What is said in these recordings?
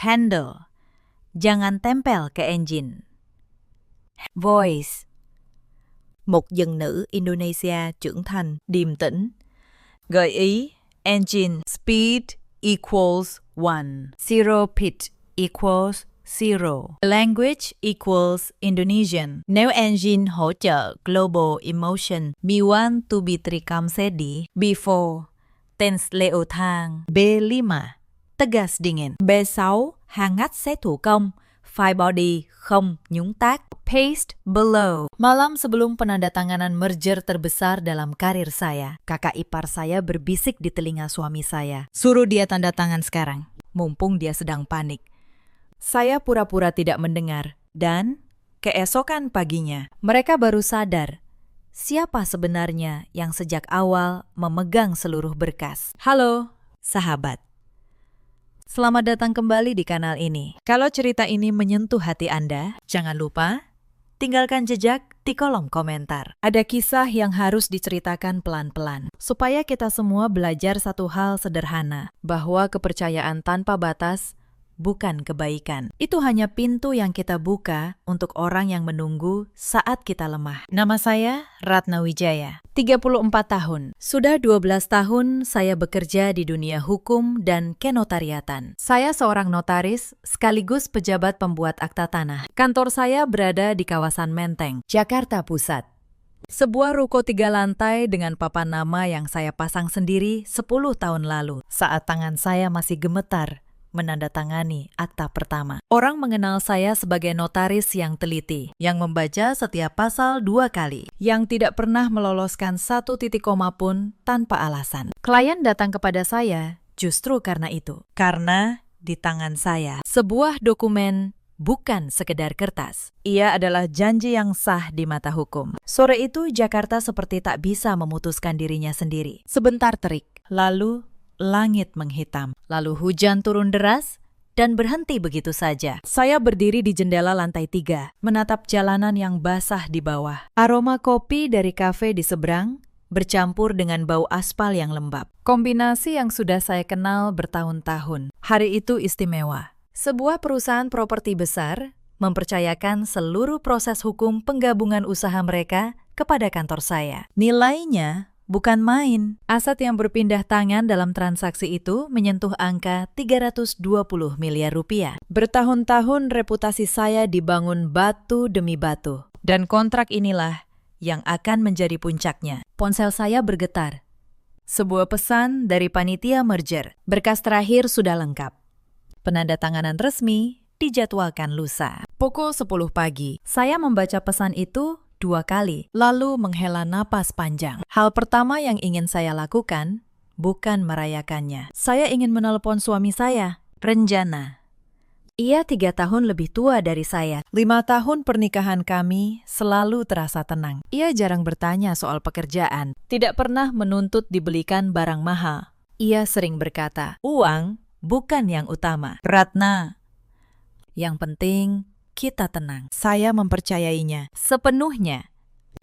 Handle. Jangan tempel ke engine. Voice. Một dần nữ Indonesia trưởng thành, điềm tĩnh. Gợi ý. Engine speed equals 1. Zero pitch equals 0. Language equals Indonesian. Nếu engine hỗ trợ global emotion, we want to be trikamsedi before. Tense leo thang. B5. Tegas dingin. B6. Hangat set thủ công. File body không nhúng tác. Paste below. Malam sebelum penandatanganan merger terbesar dalam karir saya, kakak ipar saya berbisik di telinga suami saya. Suruh dia tanda tangan sekarang, mumpung dia sedang panik. Saya pura-pura tidak mendengar, dan keesokan paginya, mereka baru sadar siapa sebenarnya yang sejak awal memegang seluruh berkas. Halo, sahabat. Selamat datang kembali di kanal ini. Kalau cerita ini menyentuh hati Anda, jangan lupa tinggalkan jejak di kolom komentar. Ada kisah yang harus diceritakan pelan-pelan, supaya kita semua belajar satu hal sederhana, bahwa kepercayaan tanpa batas bukan kebaikan. Itu hanya pintu yang kita buka untuk orang yang menunggu saat kita lemah. Nama saya Ratna Wijaya, 34 tahun. Sudah 12 tahun saya bekerja di dunia hukum dan kenotariatan. Saya seorang notaris sekaligus pejabat pembuat akta tanah. Kantor saya berada di kawasan Menteng, Jakarta Pusat. Sebuah ruko 3 lantai dengan papan nama yang saya pasang sendiri 10 tahun lalu, saat tangan saya masih gemetar menandatangani akta pertama. Orang mengenal saya sebagai notaris yang teliti, yang membaca setiap pasal 2 kali, yang tidak pernah meloloskan 1 titik koma pun tanpa alasan. Klien datang kepada saya justru karena itu. Karena di tangan saya sebuah dokumen bukan sekedar kertas. Ia adalah janji yang sah di mata hukum. Sore itu Jakarta seperti tak bisa memutuskan dirinya sendiri. Sebentar terik, lalu langit menghitam, lalu hujan turun deras, dan berhenti begitu saja. Saya berdiri di jendela lantai 3, menatap jalanan yang basah di bawah. Aroma kopi dari kafe di seberang bercampur dengan bau aspal yang lembab. Kombinasi yang sudah saya kenal bertahun-tahun. Hari itu istimewa. Sebuah perusahaan properti besar mempercayakan seluruh proses hukum penggabungan usaha mereka kepada kantor saya. Nilainya bukan main. Aset yang berpindah tangan dalam transaksi itu menyentuh angka 320 miliar rupiah. Bertahun-tahun reputasi saya dibangun batu demi batu. Dan kontrak inilah yang akan menjadi puncaknya. Ponsel saya bergetar. Sebuah pesan dari panitia merger. Berkas terakhir sudah lengkap. Penandatanganan resmi dijadwalkan lusa. Pukul 10 pagi. Saya membaca pesan itu 2 kali, lalu menghela napas panjang. Hal pertama yang ingin saya lakukan bukan merayakannya. Saya ingin menelepon suami saya, Renjana. Ia 3 tahun lebih tua dari saya. 5 tahun pernikahan kami selalu terasa tenang. Ia jarang bertanya soal pekerjaan, tidak pernah menuntut dibelikan barang mahal. Ia sering berkata, uang bukan yang utama. Ratna, yang penting kita tenang. Saya mempercayainya sepenuhnya.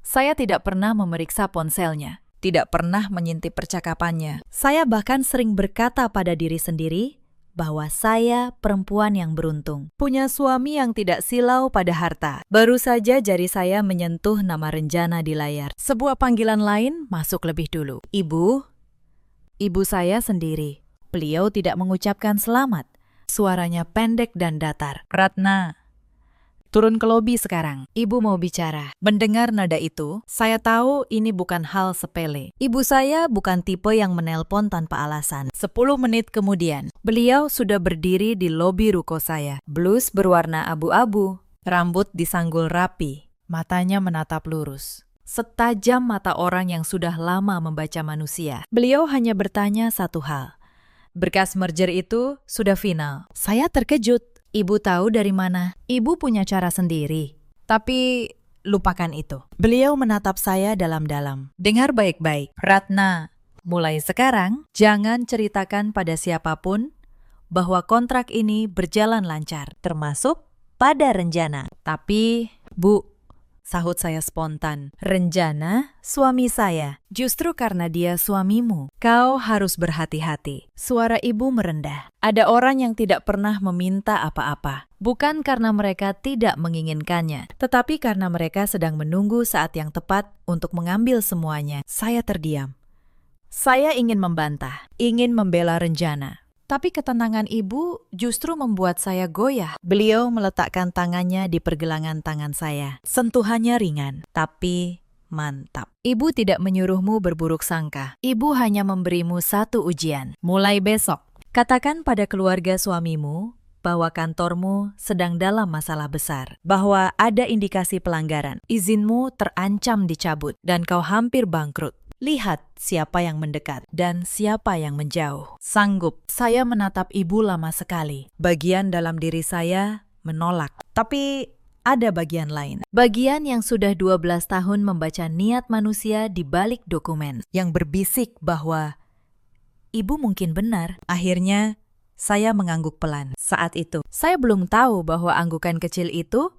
Saya tidak pernah memeriksa ponselnya, tidak pernah mengintip percakapannya. Saya bahkan sering berkata pada diri sendiri bahwa saya perempuan yang beruntung, punya suami yang tidak silau pada harta. Baru saja jari saya menyentuh nama Renjana di layar. Sebuah panggilan lain masuk lebih dulu. Ibu saya sendiri. Beliau tidak mengucapkan selamat. Suaranya pendek dan datar. Ratna, turun ke lobi sekarang. Ibu mau bicara. Mendengar nada itu, saya tahu ini bukan hal sepele. Ibu saya bukan tipe yang menelpon tanpa alasan. 10 menit kemudian, beliau sudah berdiri di lobi ruko saya. Blus berwarna abu-abu, rambut disanggul rapi, matanya menatap lurus. Setajam mata orang yang sudah lama membaca manusia. Beliau hanya bertanya satu hal. Berkas merger itu sudah final. Saya terkejut. Ibu tahu dari mana? Ibu punya cara sendiri. Tapi lupakan itu. Beliau menatap saya dalam-dalam. Dengar baik-baik. Ratna, mulai sekarang jangan ceritakan pada siapapun bahwa kontrak ini berjalan lancar, termasuk pada Renjana. Tapi, Bu, sahut saya spontan. Renjana, suami saya. Justru karena dia suamimu, kau harus berhati-hati. Suara ibu merendah. Ada orang yang tidak pernah meminta apa-apa. Bukan karena mereka tidak menginginkannya, tetapi karena mereka sedang menunggu saat yang tepat untuk mengambil semuanya. Saya terdiam. Saya ingin membantah, ingin membela Renjana. Tapi ketenangan ibu justru membuat saya goyah. Beliau meletakkan tangannya di pergelangan tangan saya. Sentuhannya ringan, tapi mantap. Ibu tidak menyuruhmu berburuk sangka. Ibu hanya memberimu satu ujian. Mulai besok, katakan pada keluarga suamimu bahwa kantormu sedang dalam masalah besar, bahwa ada indikasi pelanggaran, izinmu terancam dicabut, dan kau hampir bangkrut. Lihat siapa yang mendekat dan siapa yang menjauh. Sanggup, saya menatap ibu lama sekali. Bagian dalam diri saya menolak. Tapi ada bagian lain. Bagian yang sudah 12 tahun membaca niat manusia di balik dokumen. Yang berbisik bahwa ibu mungkin benar. Akhirnya, saya mengangguk pelan. Saat itu, saya belum tahu bahwa anggukan kecil itu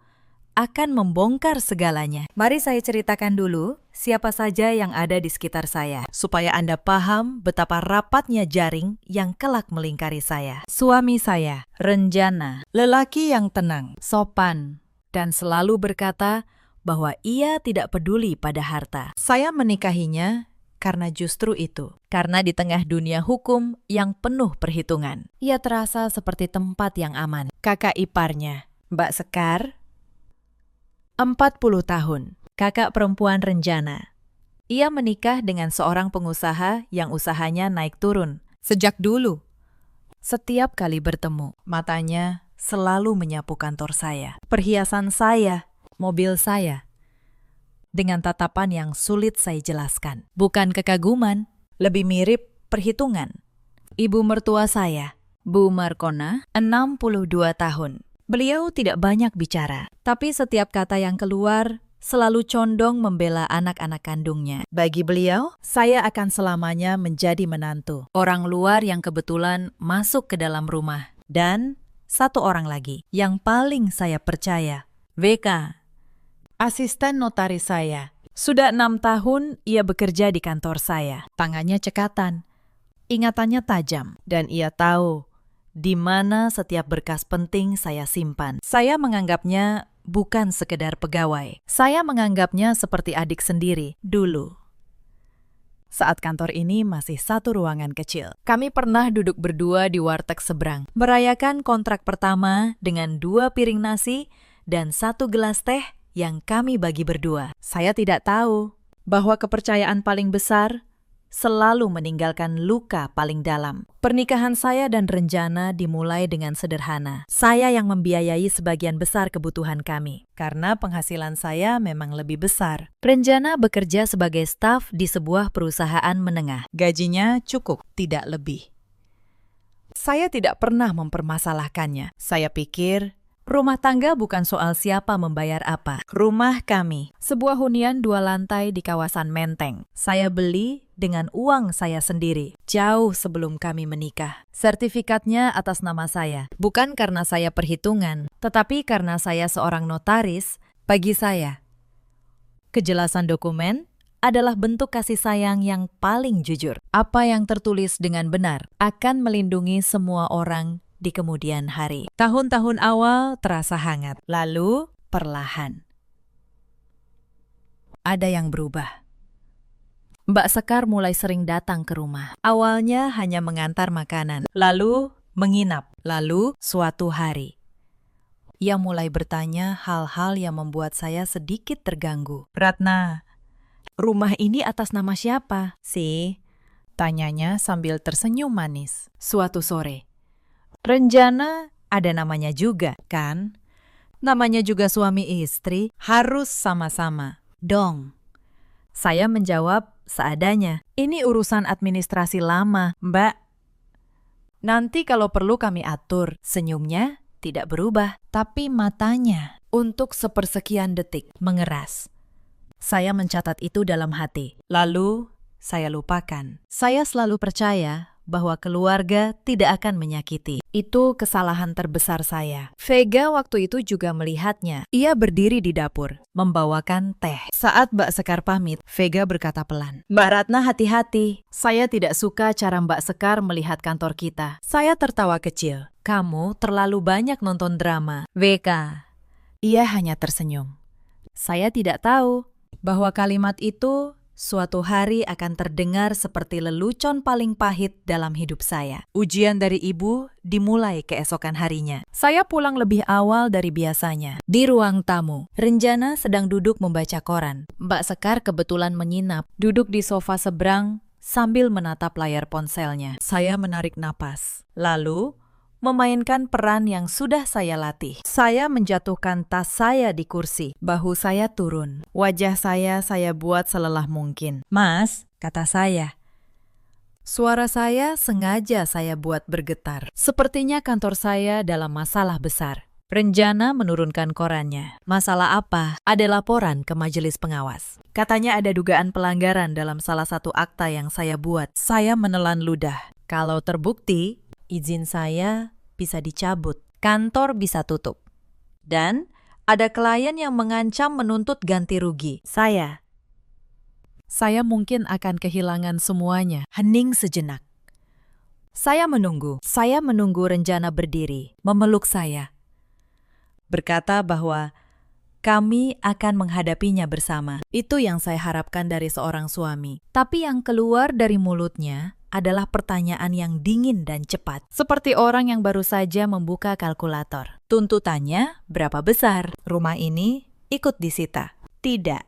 akan membongkar segalanya. Mari saya ceritakan dulu siapa saja yang ada di sekitar saya, supaya Anda paham betapa rapatnya jaring yang kelak melingkari saya. Suami saya, Renjana, lelaki yang tenang, sopan, dan selalu berkata bahwa ia tidak peduli pada harta. Saya menikahinya karena justru itu. Karena di tengah dunia hukum yang penuh perhitungan, ia terasa seperti tempat yang aman. Kakak iparnya, Mbak Sekar, 40 tahun, kakak perempuan Renjana. Ia menikah dengan seorang pengusaha yang usahanya naik turun. Sejak dulu, setiap kali bertemu, matanya selalu menyapu kantor saya, perhiasan saya, mobil saya, dengan tatapan yang sulit saya jelaskan. Bukan kekaguman, lebih mirip perhitungan. Ibu mertua saya, Bu Markona, 62 tahun. Beliau tidak banyak bicara, tapi setiap kata yang keluar selalu condong membela anak-anak kandungnya. Bagi beliau, saya akan selamanya menjadi menantu. Orang luar yang kebetulan masuk ke dalam rumah. Dan satu orang lagi yang paling saya percaya, VK, asisten notaris saya. Sudah 6 tahun ia bekerja di kantor saya. Tangannya cekatan, ingatannya tajam, dan ia tahu di mana setiap berkas penting saya simpan. Saya menganggapnya bukan sekedar pegawai. Saya menganggapnya seperti adik sendiri dulu. Saat kantor ini masih satu ruangan kecil. Kami pernah duduk berdua di warteg seberang, merayakan kontrak pertama dengan 2 piring nasi dan 1 gelas teh yang kami bagi berdua. Saya tidak tahu bahwa kepercayaan paling besar selalu meninggalkan luka paling dalam. Pernikahan saya dan Renjana dimulai dengan sederhana. Saya yang membiayai sebagian besar kebutuhan kami, karena penghasilan saya memang lebih besar. Renjana bekerja sebagai staf di sebuah perusahaan menengah. Gajinya cukup, tidak lebih. Saya tidak pernah mempermasalahkannya. Saya pikir rumah tangga bukan soal siapa membayar apa. Rumah kami, sebuah hunian 2 lantai di kawasan Menteng. Saya beli dengan uang saya sendiri, jauh sebelum kami menikah. Sertifikatnya atas nama saya, bukan karena saya perhitungan, tetapi karena saya seorang notaris. Bagi saya, kejelasan dokumen adalah bentuk kasih sayang yang paling jujur. Apa yang tertulis dengan benar akan melindungi semua orang di kemudian hari. Tahun-tahun awal terasa hangat, lalu perlahan ada yang berubah. Mbak Sekar mulai sering datang ke rumah. Awalnya hanya mengantar makanan, lalu menginap, lalu suatu hari ia mulai bertanya hal-hal yang membuat saya sedikit terganggu. Ratna, rumah ini atas nama siapa? Si, tanyanya sambil tersenyum manis. Suatu sore, Renjana ada namanya juga, kan? Namanya juga suami istri, harus sama-sama. Dong. Saya menjawab seadanya. Ini urusan administrasi lama, Mbak. Nanti kalau perlu kami atur. Senyumnya tidak berubah, tapi matanya untuk sepersekian detik mengeras. Saya mencatat itu dalam hati. Lalu saya lupakan. Saya selalu percaya bahwa keluarga tidak akan menyakiti. Itu kesalahan terbesar saya. Vega waktu itu juga melihatnya. Ia berdiri di dapur, membawakan teh. Saat Mbak Sekar pamit, Vega berkata pelan, "Mbak Ratna, hati-hati. Saya tidak suka cara Mbak Sekar melihat kantor kita." Saya tertawa kecil. "Kamu terlalu banyak nonton drama, VK." Ia hanya tersenyum. Saya tidak tahu bahwa kalimat itu suatu hari akan terdengar seperti lelucon paling pahit dalam hidup saya. Ujian dari ibu dimulai keesokan harinya. Saya pulang lebih awal dari biasanya. Di ruang tamu, Renjana sedang duduk membaca koran. Mbak Sekar kebetulan menginap, duduk di sofa seberang sambil menatap layar ponselnya. Saya menarik napas. Lalu memainkan peran yang sudah saya latih. Saya menjatuhkan tas saya di kursi. Bahu saya turun. Wajah saya buat selelah mungkin. "Mas," kata saya. Suara saya sengaja saya buat bergetar. Sepertinya kantor saya dalam masalah besar. Renjana menurunkan korannya. "Masalah apa?" "Ada laporan ke majelis pengawas. Katanya ada dugaan pelanggaran dalam salah satu akta yang saya buat." Saya menelan ludah. "Kalau terbukti, izin saya bisa dicabut, kantor bisa tutup. Dan ada klien yang mengancam menuntut ganti rugi. Saya mungkin akan kehilangan semuanya." Hening sejenak. Saya menunggu Renjana berdiri, memeluk saya. Berkata bahwa kami akan menghadapinya bersama. Itu yang saya harapkan dari seorang suami. Tapi yang keluar dari mulutnya adalah pertanyaan yang dingin dan cepat. Seperti orang yang baru saja membuka kalkulator. Tuntutannya berapa besar? Rumah ini ikut disita? Tidak.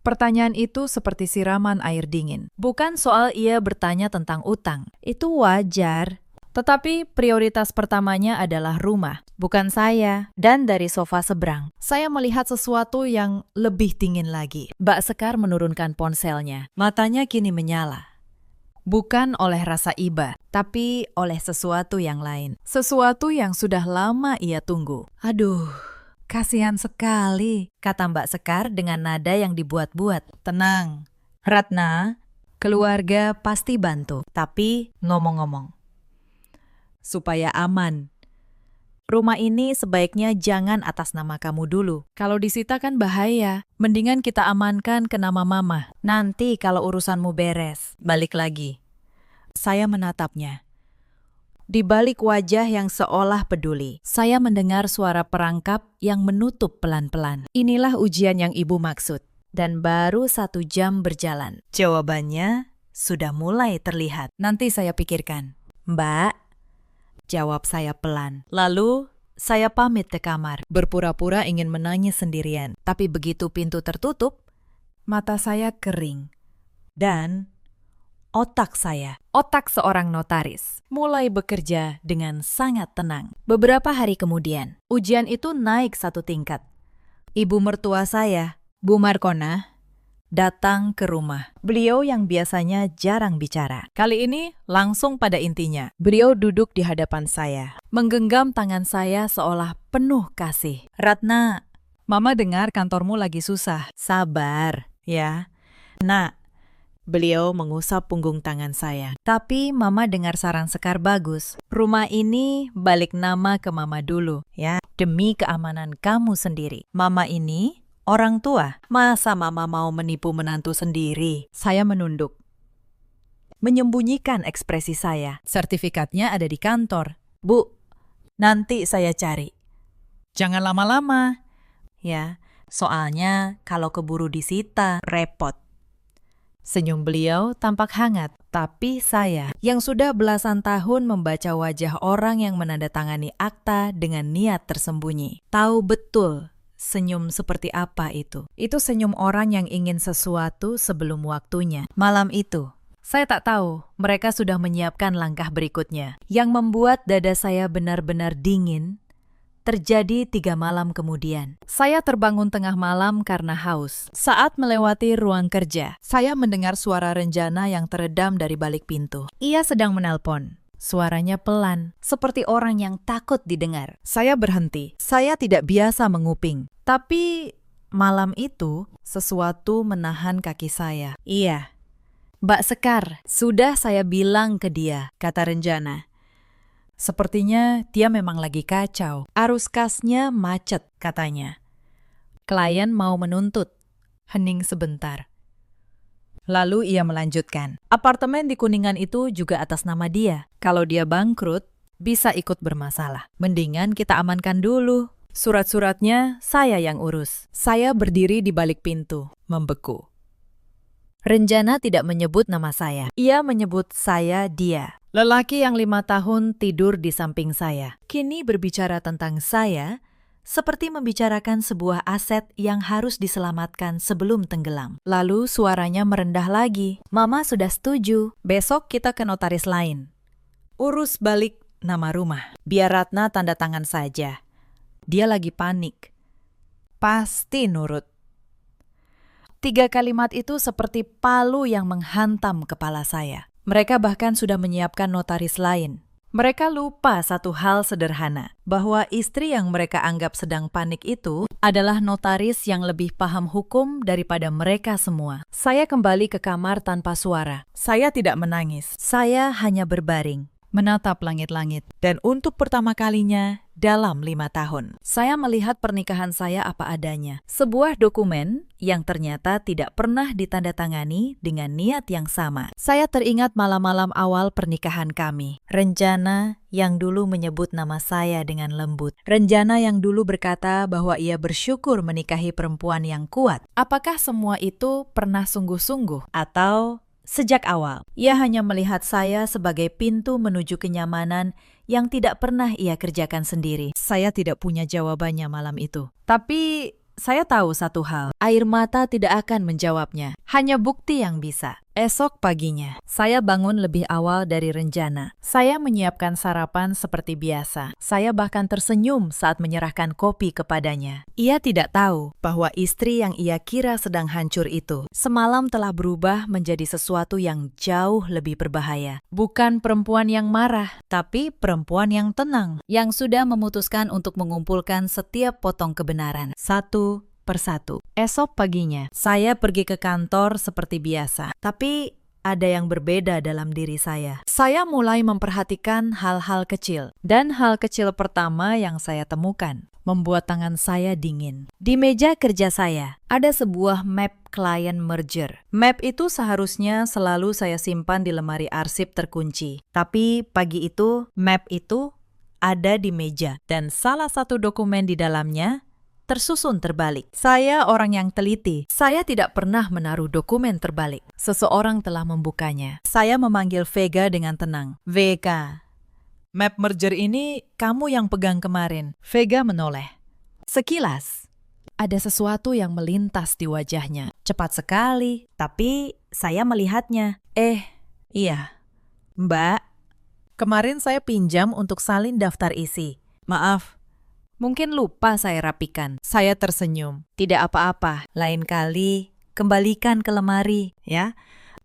Pertanyaan itu seperti siraman air dingin. Bukan soal ia bertanya tentang utang. Itu wajar. Tetapi prioritas pertamanya adalah rumah, bukan saya. Dan dari sofa seberang, saya melihat sesuatu yang lebih dingin lagi. Mbak Sekar menurunkan ponselnya. Matanya kini menyala. Bukan oleh rasa iba, tapi oleh sesuatu yang lain. Sesuatu yang sudah lama ia tunggu. "Aduh, kasihan sekali," kata Mbak Sekar dengan nada yang dibuat-buat. "Tenang, Ratna, keluarga pasti bantu. Tapi ngomong-ngomong, supaya aman, rumah ini sebaiknya jangan atas nama kamu dulu. Kalau disita kan bahaya. Mendingan kita amankan ke nama mama. Nanti kalau urusanmu beres, balik lagi." Saya menatapnya. Di balik wajah yang seolah peduli, saya mendengar suara perangkap yang menutup pelan-pelan. Inilah ujian yang ibu maksud. Dan baru 1 jam berjalan. Jawabannya sudah mulai terlihat. "Nanti saya pikirkan." "Mbak," jawab saya pelan. Lalu saya pamit ke kamar, berpura-pura ingin menangis sendirian. Tapi begitu pintu tertutup, mata saya kering. Dan otak seorang notaris, mulai bekerja dengan sangat tenang. Beberapa hari kemudian, ujian itu naik 1 tingkat. Ibu mertua saya, Bu Markona, datang ke rumah. Beliau yang biasanya jarang bicara, kali ini langsung pada intinya. Beliau duduk di hadapan saya, menggenggam tangan saya seolah penuh kasih. "Ratna, Mama dengar kantormu lagi susah. Sabar, ya. Nak," beliau mengusap punggung tangan saya. "Tapi Mama dengar saran Sekar bagus. Rumah ini balik nama ke Mama dulu, ya. Demi keamanan kamu sendiri. Mama ini orang tua. Masa Mama mau menipu menantu sendiri?" Saya menunduk, menyembunyikan ekspresi saya. "Sertifikatnya ada di kantor. Bu, nanti saya cari. Jangan lama-lama. Ya, soalnya kalau keburu disita, repot." Senyum beliau tampak hangat, tapi saya yang sudah belasan tahun membaca wajah orang yang menandatangani akta dengan niat tersembunyi, tahu betul senyum seperti apa itu. Itu senyum orang yang ingin sesuatu sebelum waktunya. Malam itu, saya tak tahu mereka sudah menyiapkan langkah berikutnya. Yang membuat dada saya benar-benar dingin terjadi 3 malam kemudian. Saya terbangun tengah malam karena haus. Saat melewati ruang kerja, saya mendengar suara Renjana yang teredam dari balik pintu. Ia sedang menelpon. Suaranya pelan, seperti orang yang takut didengar. Saya berhenti. Saya tidak biasa menguping. Tapi malam itu, sesuatu menahan kaki saya. Iya, Mbak Sekar, sudah saya bilang ke dia, kata Renjana. Sepertinya dia memang lagi kacau. Arus kasnya macet, katanya. Klien mau menuntut. Hening sebentar. Lalu ia melanjutkan. Apartemen di Kuningan itu juga atas nama dia. Kalau dia bangkrut, bisa ikut bermasalah. Mendingan kita amankan dulu. Surat-suratnya saya yang urus. Saya berdiri di balik pintu, membeku. Renjana tidak menyebut nama saya. Ia menyebut saya dia. Lelaki yang 5 tahun tidur di samping saya. Kini berbicara tentang saya, seperti membicarakan sebuah aset yang harus diselamatkan sebelum tenggelam. Lalu suaranya merendah lagi. Mama sudah setuju. Besok kita ke notaris lain. Urus balik nama rumah. Biar Ratna tanda tangan saja. Dia lagi panik. Pasti nurut. 3 kalimat itu seperti palu yang menghantam kepala saya. Mereka bahkan sudah menyiapkan notaris lain. Mereka lupa satu hal sederhana, bahwa istri yang mereka anggap sedang panik itu adalah notaris yang lebih paham hukum daripada mereka semua. Saya kembali ke kamar tanpa suara. Saya tidak menangis. Saya hanya berbaring, menatap langit-langit. Dan untuk pertama kalinya dalam 5 tahun, saya melihat pernikahan saya apa adanya. Sebuah dokumen yang ternyata tidak pernah ditandatangani dengan niat yang sama. Saya teringat malam-malam awal pernikahan kami. Renjana yang dulu menyebut nama saya dengan lembut. Renjana yang dulu berkata bahwa ia bersyukur menikahi perempuan yang kuat. Apakah semua itu pernah sungguh-sungguh? Atau sejak awal, ia hanya melihat saya sebagai pintu menuju kenyamanan yang tidak pernah ia kerjakan sendiri. Saya tidak punya jawabannya malam itu. Tapi saya tahu satu hal, air mata tidak akan menjawabnya. Hanya bukti yang bisa. Esok paginya, saya bangun lebih awal dari Renjana. Saya menyiapkan sarapan seperti biasa. Saya bahkan tersenyum saat menyerahkan kopi kepadanya. Ia tidak tahu bahwa istri yang ia kira sedang hancur itu semalam telah berubah menjadi sesuatu yang jauh lebih berbahaya. Bukan perempuan yang marah, tapi perempuan yang tenang, yang sudah memutuskan untuk mengumpulkan setiap potong kebenaran, satu persatu. Esok paginya, saya pergi ke kantor seperti biasa. Tapi ada yang berbeda dalam diri saya. Saya mulai memperhatikan hal-hal kecil. Dan hal kecil pertama yang saya temukan membuat tangan saya dingin. Di meja kerja saya, ada sebuah map client merger. Map itu seharusnya selalu saya simpan di lemari arsip terkunci. Tapi pagi itu, map itu ada di meja. Dan salah satu dokumen di dalamnya tersusun terbalik. Saya orang yang teliti. Saya tidak pernah menaruh dokumen terbalik. Seseorang telah membukanya. Saya memanggil Vega dengan tenang. Vega, map merger ini kamu yang pegang kemarin. Vega menoleh. Sekilas, ada sesuatu yang melintas di wajahnya. Cepat sekali, tapi saya melihatnya. Iya. Mbak, kemarin saya pinjam untuk salin daftar isi. Maaf. Mungkin lupa saya rapikan. Saya tersenyum. Tidak apa-apa. Lain kali, kembalikan ke lemari, ya.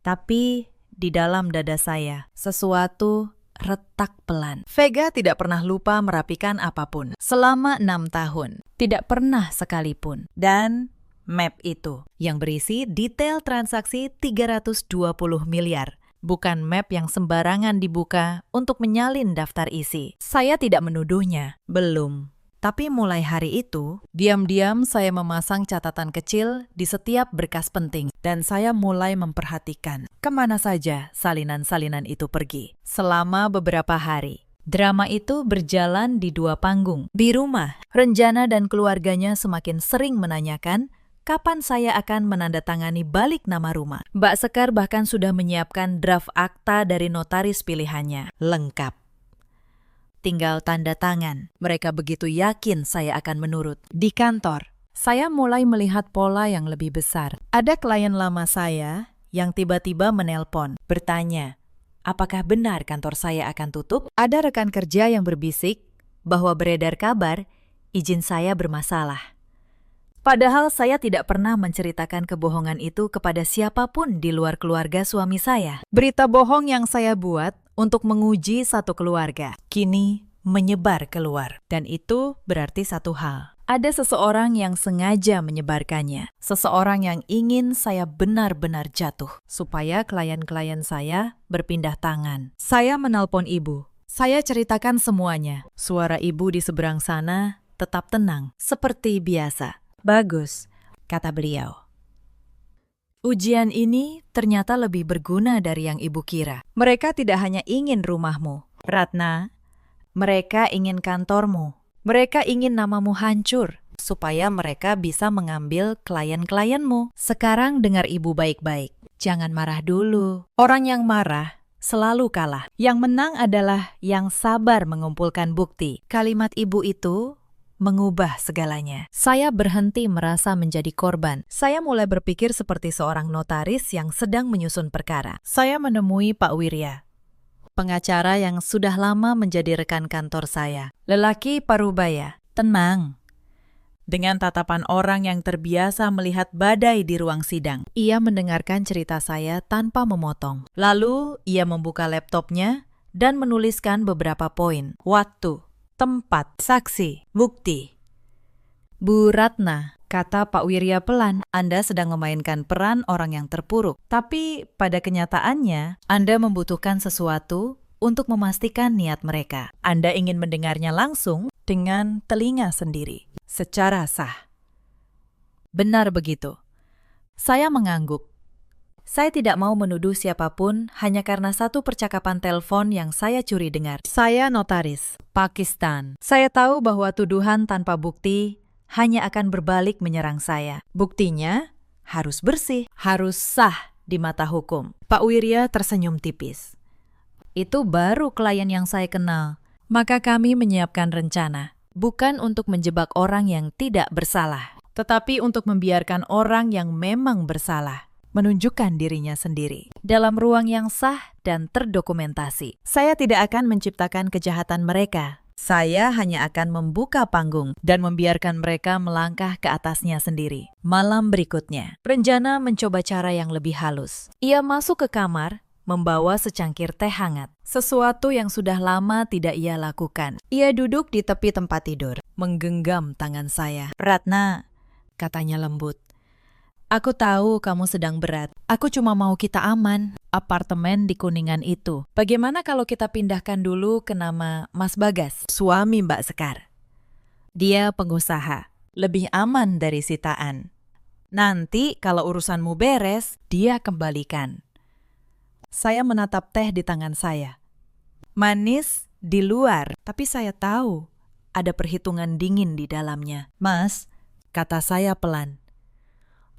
Tapi di dalam dada saya, sesuatu retak pelan. Vega tidak pernah lupa merapikan apapun. Selama 6 tahun. Tidak pernah sekalipun. Dan map itu, yang berisi detail transaksi 320 miliar. Bukan map yang sembarangan dibuka untuk menyalin daftar isi. Saya tidak menuduhnya. Belum. Tapi mulai hari itu, diam-diam saya memasang catatan kecil di setiap berkas penting. Dan saya mulai memperhatikan kemana saja salinan-salinan itu pergi. Selama beberapa hari, drama itu berjalan di 2 panggung. Di rumah, Renjana dan keluarganya semakin sering menanyakan kapan saya akan menandatangani balik nama rumah. Mbak Sekar bahkan sudah menyiapkan draft akta dari notaris pilihannya. Lengkap. Tinggal tanda tangan. Mereka begitu yakin saya akan menurut. Di kantor, saya mulai melihat pola yang lebih besar. Ada klien lama saya yang tiba-tiba menelpon, bertanya, apakah benar kantor saya akan tutup? Ada rekan kerja yang berbisik bahwa beredar kabar izin saya bermasalah. Padahal saya tidak pernah menceritakan kebohongan itu kepada siapapun di luar keluarga suami saya. Berita bohong yang saya buat untuk menguji satu keluarga, kini menyebar keluar. Dan itu berarti satu hal. Ada seseorang yang sengaja menyebarkannya. Seseorang yang ingin saya benar-benar jatuh. Supaya klien-klien saya berpindah tangan. Saya menelpon ibu. Saya ceritakan semuanya. Suara ibu di seberang sana tetap tenang. Seperti biasa. Bagus, kata beliau. Ujian ini ternyata lebih berguna dari yang ibu kira. Mereka tidak hanya ingin rumahmu, Ratna. Mereka ingin kantormu. Mereka ingin namamu hancur, supaya mereka bisa mengambil klien-klienmu. Sekarang dengar ibu baik-baik. Jangan marah dulu. Orang yang marah selalu kalah. Yang menang adalah yang sabar mengumpulkan bukti. Kalimat ibu itu mengubah segalanya. Saya berhenti merasa menjadi korban. Saya mulai berpikir seperti seorang notaris yang sedang menyusun perkara. Saya menemui Pak Wirya, pengacara yang sudah lama menjadi rekan kantor saya. Lelaki parubaya, tenang. Dengan tatapan orang yang terbiasa melihat badai di ruang sidang. Ia mendengarkan cerita saya tanpa memotong. Lalu ia membuka laptopnya dan menuliskan beberapa poin. Waktu, tempat, saksi, bukti. Bu Ratna, kata Pak Wirya pelan, Anda sedang memainkan peran orang yang terpuruk. Tapi pada kenyataannya, Anda membutuhkan sesuatu untuk memastikan niat mereka. Anda ingin mendengarnya langsung dengan telinga sendiri, secara sah. Benar begitu. Saya mengangguk. Saya tidak mau menuduh siapapun hanya karena satu percakapan telepon yang saya curi dengar. Saya notaris, Pakistan. Saya tahu bahwa tuduhan tanpa bukti hanya akan berbalik menyerang saya. Buktinya harus bersih, harus sah di mata hukum. Pak Wirya tersenyum tipis. Itu baru klien yang saya kenal. Maka kami menyiapkan rencana. Bukan untuk menjebak orang yang tidak bersalah, tetapi untuk membiarkan orang yang memang bersalah menunjukkan dirinya sendiri dalam ruang yang sah dan terdokumentasi. Saya tidak akan menciptakan kejahatan mereka. Saya hanya akan membuka panggung dan membiarkan mereka melangkah ke atasnya sendiri. Malam berikutnya, Renjana mencoba cara yang lebih halus. Ia masuk ke kamar, membawa secangkir teh hangat. Sesuatu yang sudah lama tidak ia lakukan. Ia duduk di tepi tempat tidur, menggenggam tangan saya. Ratna, katanya lembut. Aku tahu kamu sedang berat. Aku cuma mau kita aman. Apartemen di Kuningan itu. Bagaimana kalau kita pindahkan dulu ke nama Mas Bagas, suami Mbak Sekar? Dia pengusaha. Lebih aman dari sitaan. Nanti kalau urusanmu beres, dia kembalikan. Saya menatap teh di tangan saya. Manis di luar, tapi saya tahu ada perhitungan dingin di dalamnya. Mas, kata saya pelan.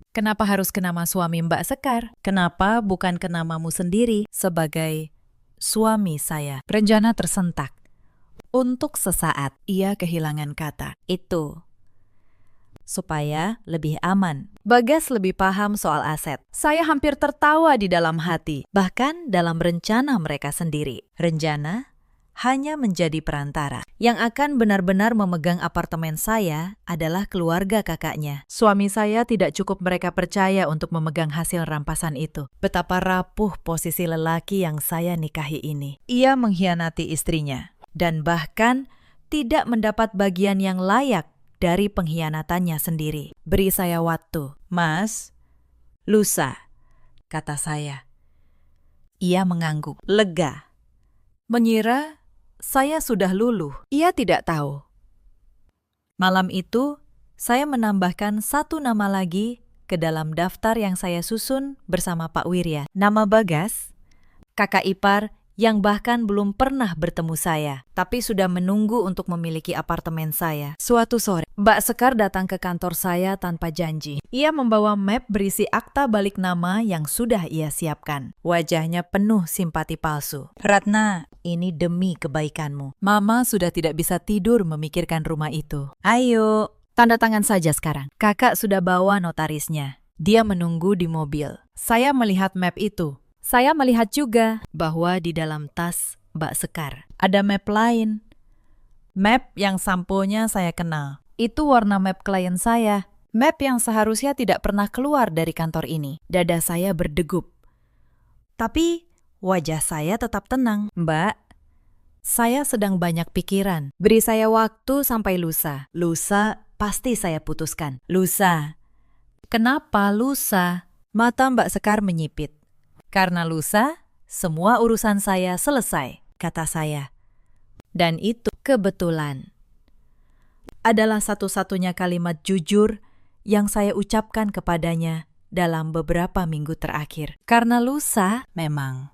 Kenapa harus ke nama suami Mbak Sekar? Kenapa bukan ke namamu sendiri sebagai suami saya? Renjana tersentak. Untuk sesaat, ia kehilangan kata. Itu. Supaya lebih aman. Bagas lebih paham soal aset. Saya hampir tertawa di dalam hati. Bahkan dalam rencana mereka sendiri. Renjana hanya menjadi perantara. Yang akan benar-benar memegang apartemen saya adalah keluarga kakaknya. Suami saya tidak cukup mereka percaya untuk memegang hasil rampasan itu. Betapa rapuh posisi lelaki yang saya nikahi ini. Ia mengkhianati istrinya. Dan bahkan tidak mendapat bagian yang layak dari pengkhianatannya sendiri. Beri saya waktu. Mas, lusa, kata saya. Ia mengangguk, lega. Mengira saya sudah luluh. Ia tidak tahu. Malam itu, saya menambahkan satu nama lagi ke dalam daftar yang saya susun bersama Pak Wirya. Nama Bagas, kakak ipar yang bahkan belum pernah bertemu saya, tapi sudah menunggu untuk memiliki apartemen saya. Suatu sore, Mbak Sekar datang ke kantor saya tanpa janji. Ia membawa map berisi akta balik nama yang sudah ia siapkan. Wajahnya penuh simpati palsu. Ratna, ini demi kebaikanmu. Mama sudah tidak bisa tidur memikirkan rumah itu. Ayo, tanda tangan saja sekarang. Kakak sudah bawa notarisnya. Dia menunggu di mobil. Saya melihat map itu. Saya melihat juga bahwa di dalam tas Mbak Sekar ada map lain. Map yang sampulnya saya kenal. Itu warna map klien saya. Map yang seharusnya tidak pernah keluar dari kantor ini. Dada saya berdegup. Tapi wajah saya tetap tenang. Mbak, saya sedang banyak pikiran. Beri saya waktu sampai lusa. Lusa pasti saya putuskan. Lusa. Kenapa lusa? Mata Mbak Sekar menyipit. Karena lusa, semua urusan saya selesai, kata saya. Dan itu kebetulan adalah satu-satunya kalimat jujur yang saya ucapkan kepadanya dalam beberapa minggu terakhir. Karena lusa memang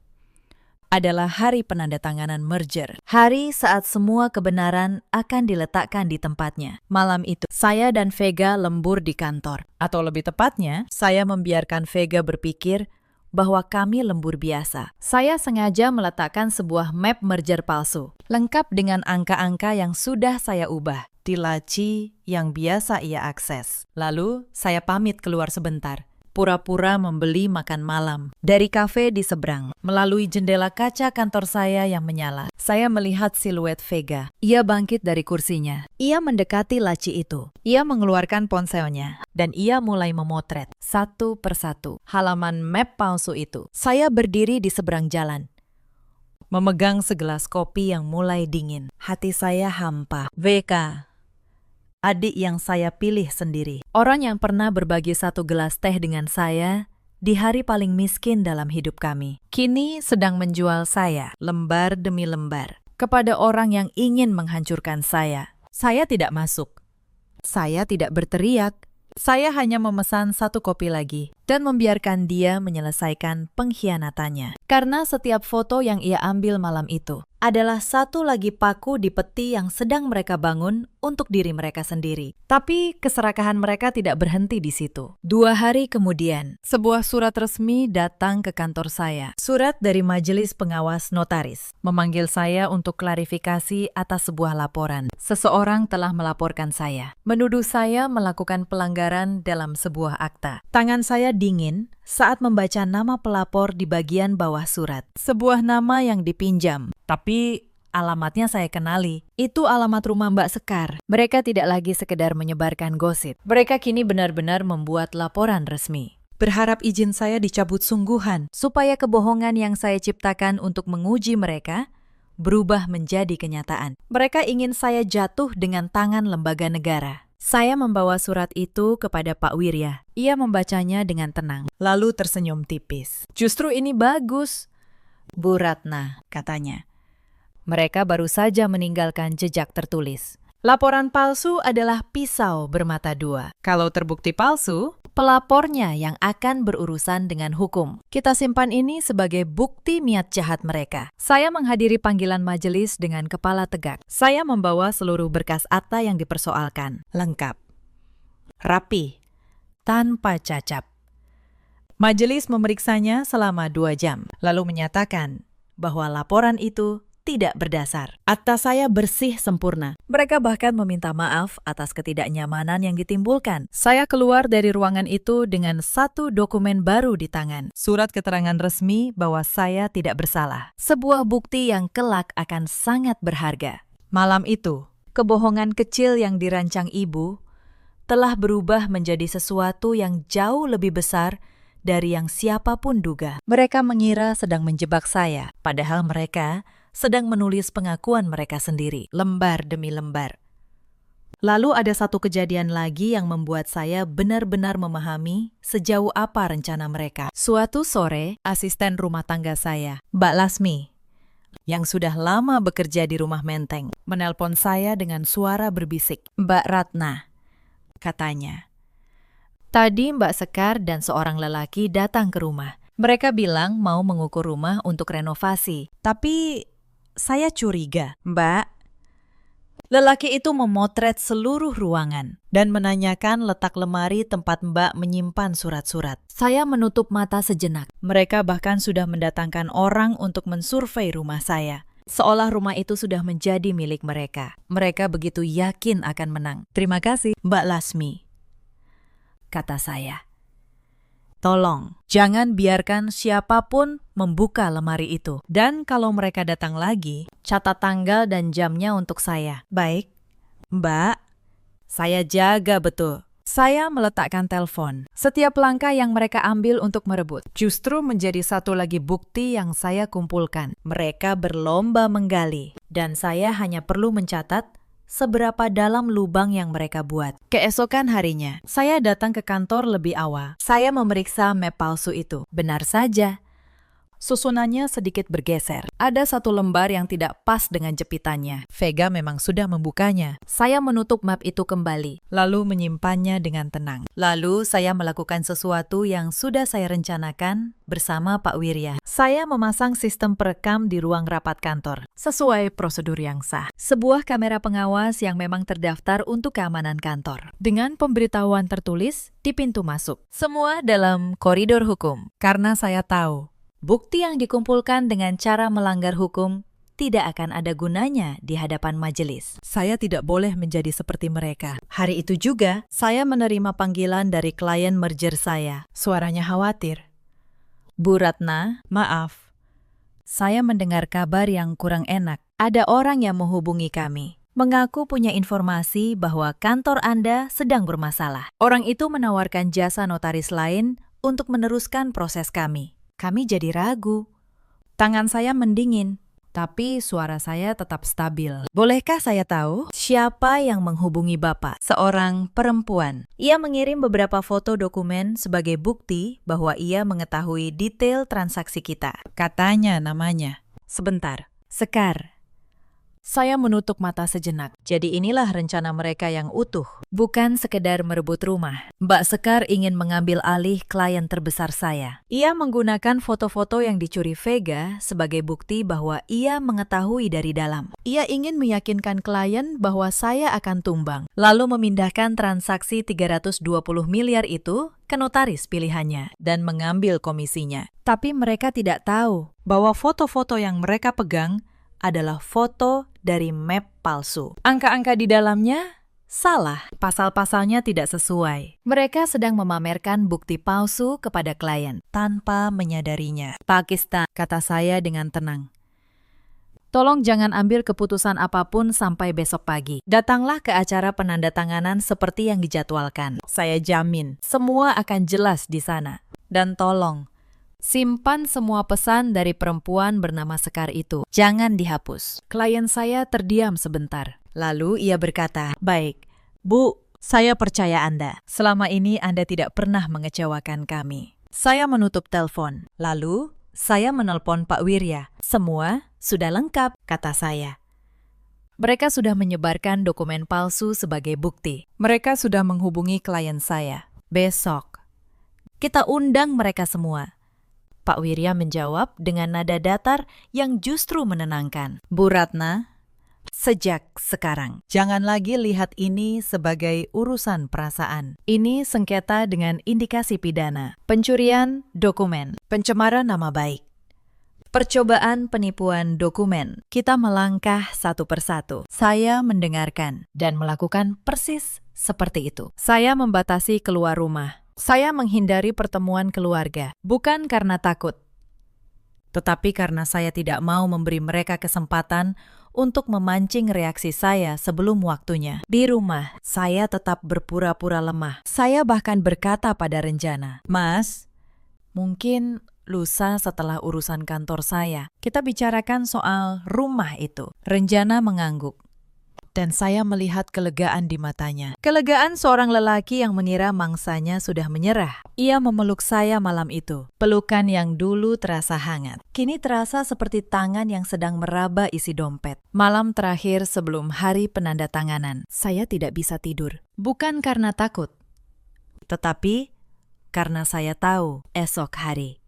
adalah hari penandatanganan merger. Hari saat semua kebenaran akan diletakkan di tempatnya. Malam itu, saya dan Vega lembur di kantor. Atau lebih tepatnya, saya membiarkan Vega berpikir bahwa kami lembur biasa. Saya sengaja meletakkan sebuah map merger palsu, lengkap dengan angka-angka yang sudah saya ubah di laci yang biasa ia akses. Lalu, saya pamit keluar sebentar. Pura-pura membeli makan malam dari kafe di seberang. Melalui jendela kaca kantor saya yang menyala, saya melihat siluet Vega. Ia bangkit dari kursinya. Ia mendekati laci itu. Ia mengeluarkan ponselnya, dan ia mulai memotret satu persatu halaman map palsu itu. Saya berdiri di seberang jalan, memegang segelas kopi yang mulai dingin. Hati saya hampa. VK, adik yang saya pilih sendiri. Orang yang pernah berbagi satu gelas teh dengan saya di hari paling miskin dalam hidup kami. Kini sedang menjual saya, lembar demi lembar, kepada orang yang ingin menghancurkan saya. Saya tidak masuk. Saya tidak berteriak. Saya hanya memesan satu kopi lagi dan membiarkan dia menyelesaikan pengkhianatannya. Karena setiap foto yang ia ambil malam itu adalah satu lagi paku di peti yang sedang mereka bangun untuk diri mereka sendiri. Tapi keserakahan mereka tidak berhenti di situ. 2 hari kemudian, sebuah surat resmi datang ke kantor saya. Surat dari Majelis Pengawas Notaris memanggil saya untuk klarifikasi atas sebuah laporan. Seseorang telah melaporkan saya, menuduh saya melakukan pelanggaran dalam sebuah akta. Tangan saya dingin saat membaca nama pelapor di bagian bawah surat. Sebuah nama yang dipinjam, tapi alamatnya saya kenali. Itu alamat rumah Mbak Sekar. Mereka tidak lagi sekedar menyebarkan gosip. Mereka kini benar-benar membuat laporan resmi. Berharap izin saya dicabut sungguhan, supaya kebohongan yang saya ciptakan untuk menguji mereka berubah menjadi kenyataan. Mereka ingin saya jatuh dengan tangan lembaga negara. Saya membawa surat itu kepada Pak Wirya. Ia membacanya dengan tenang, lalu tersenyum tipis. Justru ini bagus, Bu Ratna, katanya. Mereka baru saja meninggalkan jejak tertulis. Laporan palsu adalah pisau bermata dua. Kalau terbukti palsu, pelapornya yang akan berurusan dengan hukum. Kita simpan ini sebagai bukti niat jahat mereka. Saya menghadiri panggilan majelis dengan kepala tegak. Saya membawa seluruh berkas akta yang dipersoalkan. Lengkap, rapi, tanpa cacat. Majelis memeriksanya selama 2 jam, lalu menyatakan bahwa laporan itu tidak berdasar. Akta saya bersih sempurna. Mereka bahkan meminta maaf atas ketidaknyamanan yang ditimbulkan. Saya keluar dari ruangan itu dengan satu dokumen baru di tangan. Surat keterangan resmi bahwa saya tidak bersalah. Sebuah bukti yang kelak akan sangat berharga. Malam itu, kebohongan kecil yang dirancang ibu telah berubah menjadi sesuatu yang jauh lebih besar dari yang siapapun duga. Mereka mengira sedang menjebak saya, padahal mereka sedang menulis pengakuan mereka sendiri, lembar demi lembar. Lalu ada satu kejadian lagi yang membuat saya benar-benar memahami sejauh apa rencana mereka. Suatu sore, asisten rumah tangga saya, Mbak Lasmi, yang sudah lama bekerja di rumah Menteng, menelpon saya dengan suara berbisik. Mbak Ratna, katanya. Tadi Mbak Sekar dan seorang lelaki datang ke rumah. Mereka bilang mau mengukur rumah untuk renovasi, tapi saya curiga, Mbak. Lelaki itu memotret seluruh ruangan dan menanyakan letak lemari tempat Mbak menyimpan surat-surat. Saya menutup mata sejenak. Mereka bahkan sudah mendatangkan orang untuk mensurvei rumah saya. Seolah rumah itu sudah menjadi milik mereka. Mereka begitu yakin akan menang. Terima kasih, Mbak Lasmi, kata saya. Tolong, jangan biarkan siapapun membuka lemari itu. Dan kalau mereka datang lagi, catat tanggal dan jamnya untuk saya. Baik, Mbak. Saya jaga betul. Saya meletakkan telepon. Setiap langkah yang mereka ambil untuk merebut justru menjadi satu lagi bukti yang saya kumpulkan. Mereka berlomba menggali, dan saya hanya perlu mencatat seberapa dalam lubang yang mereka buat. Keesokan harinya, saya datang ke kantor lebih awal. Saya memeriksa map palsu itu. Benar saja, susunannya sedikit bergeser. Ada satu lembar yang tidak pas dengan jepitannya. Vega memang sudah membukanya. Saya menutup map itu kembali, lalu menyimpannya dengan tenang. Lalu saya melakukan sesuatu yang sudah saya rencanakan bersama Pak Wirya. Saya memasang sistem perekam di ruang rapat kantor, sesuai prosedur yang sah. Sebuah kamera pengawas yang memang terdaftar untuk keamanan kantor. Dengan pemberitahuan tertulis di pintu masuk. Semua dalam koridor hukum. Karena saya tahu, bukti yang dikumpulkan dengan cara melanggar hukum tidak akan ada gunanya di hadapan majelis. Saya tidak boleh menjadi seperti mereka. Hari itu juga, saya menerima panggilan dari klien merger saya. Suaranya khawatir. Bu Ratna, maaf. Saya mendengar kabar yang kurang enak. Ada orang yang menghubungi kami, mengaku punya informasi bahwa kantor Anda sedang bermasalah. Orang itu menawarkan jasa notaris lain untuk meneruskan proses kami. Kami jadi ragu. Tangan saya mendingin, tapi suara saya tetap stabil. Bolehkah saya tahu siapa yang menghubungi Bapak? Seorang perempuan. Ia mengirim beberapa foto dokumen sebagai bukti bahwa ia mengetahui detail transaksi kita. Katanya namanya. Sebentar, Sekar. Saya menutup mata sejenak. Jadi inilah rencana mereka yang utuh. Bukan sekedar merebut rumah. Mbak Sekar ingin mengambil alih klien terbesar saya. Ia menggunakan foto-foto yang dicuri Vega sebagai bukti bahwa ia mengetahui dari dalam. Ia ingin meyakinkan klien bahwa saya akan tumbang, lalu memindahkan transaksi 320 miliar itu ke notaris pilihannya dan mengambil komisinya. Tapi mereka tidak tahu bahwa foto-foto yang mereka pegang adalah foto dari map palsu. Angka-angka di dalamnya salah, pasal-pasalnya tidak sesuai. Mereka sedang memamerkan bukti palsu kepada klien tanpa menyadarinya. Pakistan, kata saya dengan tenang. Tolong jangan ambil keputusan apapun sampai besok pagi. Datanglah ke acara penandatanganan seperti yang dijadwalkan. Saya jamin, semua akan jelas di sana. Dan tolong, simpan semua pesan dari perempuan bernama Sekar itu. Jangan dihapus. Klien saya terdiam sebentar. Lalu ia berkata, "Baik, Bu, saya percaya Anda. Selama ini Anda tidak pernah mengecewakan kami." Saya menutup telepon. Lalu, saya menelpon Pak Wirya. "Semua sudah lengkap," kata saya. Mereka sudah menyebarkan dokumen palsu sebagai bukti. Mereka sudah menghubungi klien saya. Besok, kita undang mereka semua. Pak Wirya menjawab dengan nada datar yang justru menenangkan. Bu Ratna, sejak sekarang, jangan lagi lihat ini sebagai urusan perasaan. Ini sengketa dengan indikasi pidana, pencurian dokumen, pencemaran nama baik, percobaan penipuan dokumen. Kita melangkah satu persatu. Saya mendengarkan dan melakukan persis seperti itu. Saya membatasi keluar rumah. Saya menghindari pertemuan keluarga, bukan karena takut, tetapi karena saya tidak mau memberi mereka kesempatan untuk memancing reaksi saya sebelum waktunya. Di rumah, saya tetap berpura-pura lemah. Saya bahkan berkata pada Renjana, "Mas, mungkin lusa setelah urusan kantor saya, kita bicarakan soal rumah itu." Renjana mengangguk. Dan saya melihat kelegaan di matanya. Kelegaan seorang lelaki yang mengira mangsanya sudah menyerah. Ia memeluk saya malam itu. Pelukan yang dulu terasa hangat, kini terasa seperti tangan yang sedang meraba isi dompet. Malam terakhir sebelum hari penandatanganan, saya tidak bisa tidur. Bukan karena takut, tetapi karena saya tahu esok hari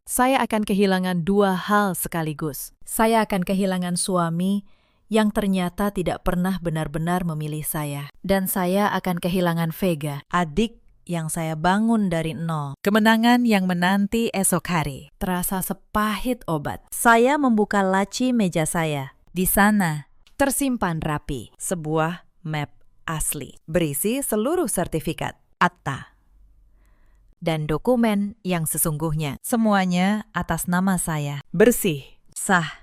saya akan kehilangan dua hal sekaligus. Saya akan kehilangan suami yang ternyata tidak pernah benar-benar memilih saya. Dan saya akan kehilangan Vega, adik yang saya bangun dari nol. Kemenangan yang menanti esok hari terasa sepahit obat. Saya membuka laci meja saya. Di sana tersimpan rapi sebuah map asli, berisi seluruh sertifikat, akta, dan dokumen yang sesungguhnya. Semuanya atas nama saya. Bersih, sah,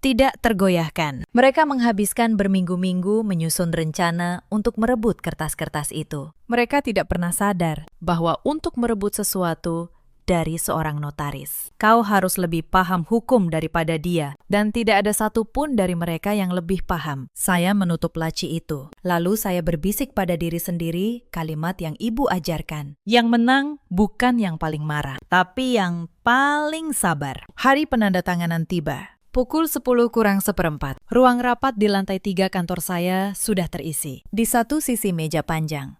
tidak tergoyahkan. Mereka menghabiskan berminggu-minggu menyusun rencana untuk merebut kertas-kertas itu. Mereka tidak pernah sadar bahwa untuk merebut sesuatu dari seorang notaris. Kau harus lebih paham hukum daripada dia, dan tidak ada satupun dari mereka yang lebih paham. Saya menutup laci itu. Lalu saya berbisik pada diri sendiri kalimat yang ibu ajarkan. Yang menang bukan yang paling marah, tapi yang paling sabar. Hari penandatanganan tiba. Pukul 10:04. Ruang rapat di lantai 3 kantor saya sudah terisi. Di satu sisi meja panjang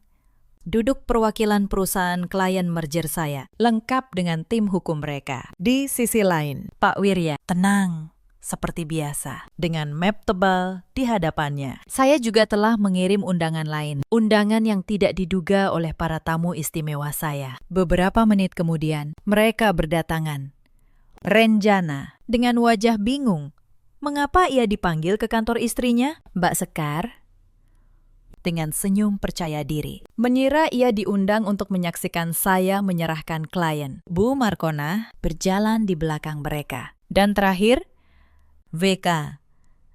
duduk perwakilan perusahaan klien merger saya, lengkap dengan tim hukum mereka. Di sisi lain, Pak Wirya, tenang, seperti biasa, dengan map tebal di hadapannya. Saya juga telah mengirim undangan lain, undangan yang tidak diduga oleh para tamu istimewa saya. Beberapa menit kemudian, mereka berdatangan. Renjana, dengan wajah bingung. Mengapa ia dipanggil ke kantor istrinya? Mbak Sekar, dengan senyum percaya diri, mengira ia diundang untuk menyaksikan saya menyerahkan klien. Bu Markona berjalan di belakang mereka. Dan terakhir, VK,